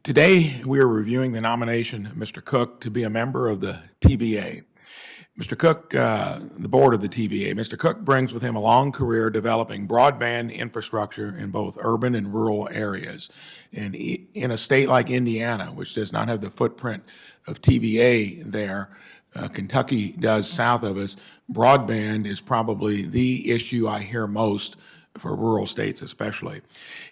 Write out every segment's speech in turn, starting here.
Today, we are reviewing the nomination of Mr. Cook to be a member of the TVA. Mr. Cook, the board of the TVA, Mr. Cook brings with him a long career developing broadband infrastructure in both urban and rural areas. And in a state like Indiana, which does not have the footprint of TVA there, Kentucky does south of us, broadband is probably the issue I hear most for rural states especially.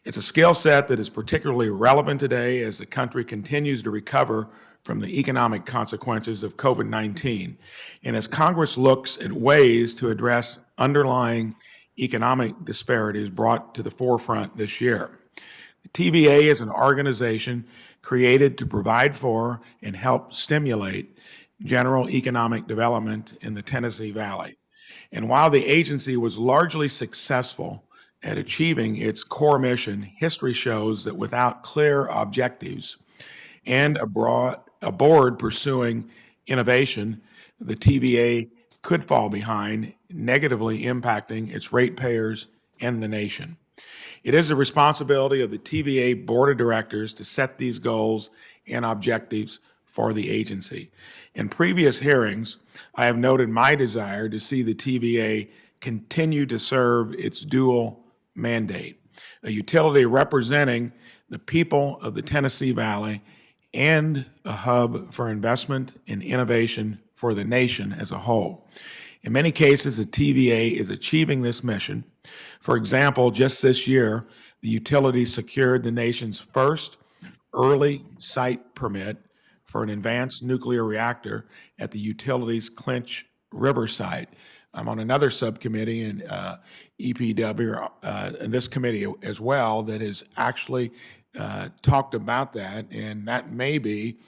It's a skill set that is particularly relevant today as the country continues to recover from the economic consequences of COVID-19, and as Congress looks at ways to address underlying economic disparities brought to the forefront this year. The TVA is an organization created to provide for and help stimulate general economic development in the Tennessee Valley. And while the agency was largely successful at achieving its core mission, history shows that without clear objectives and a board pursuing innovation, the TVA could fall behind, negatively impacting its ratepayers and the nation. It is the responsibility of the TVA Board of Directors to set these goals and objectives for the agency. In previous hearings, I have noted my desire to see the TVA continue to serve its dual mandate, a utility representing the people of the Tennessee Valley and a hub for investment and innovation for the nation as a whole. In many cases, the TVA is achieving this mission. For example, just this year, the utility secured the nation's first early site permit for an advanced nuclear reactor at the utility's Clinch River site. I'm on another subcommittee in EPW, and this committee as well, that has actually talked about that, and that may be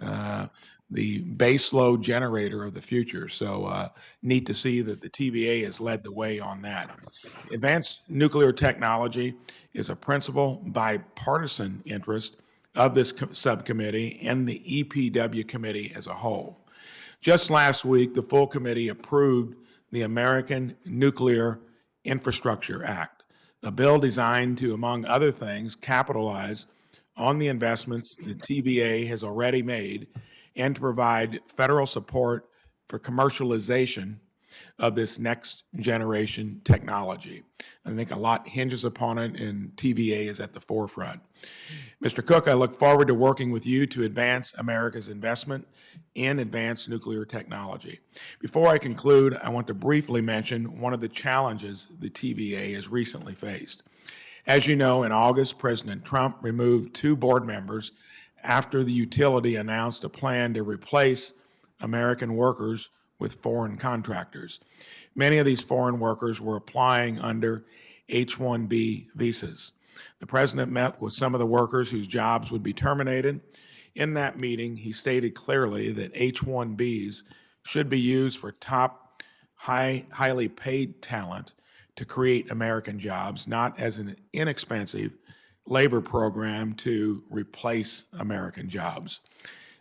the baseload generator of the future. So neat to see that the TVA has led the way on that. Advanced nuclear technology is a principal bipartisan interest of this subcommittee and the EPW committee as a whole. Just last week, the full committee approved the American Nuclear Infrastructure Act, a bill designed to, among other things, capitalize on the investments the TVA has already made and to provide federal support for commercialization of this next generation technology. I think a lot hinges upon it, and TVA is at the forefront. Mr. Cook, I look forward to working with you to advance America's investment in advanced nuclear technology. Before I conclude, I want to briefly mention one of the challenges the TVA has recently faced. As you know, in August, President Trump removed 2 board members after the utility announced a plan to replace American workers with foreign contractors. Many of these foreign workers were applying under H-1B visas. The president met with some of the workers whose jobs would be terminated. In that meeting, he stated clearly that H-1Bs should be used for top, highly paid talent to create American jobs, not as an inexpensive labor program to replace American jobs.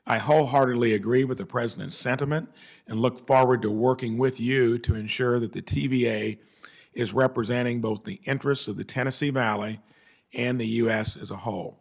I wholeheartedly agree with the president's sentiment and look forward to working with you to ensure that the TVA is representing both the interests of the Tennessee Valley and the U.S. as a whole.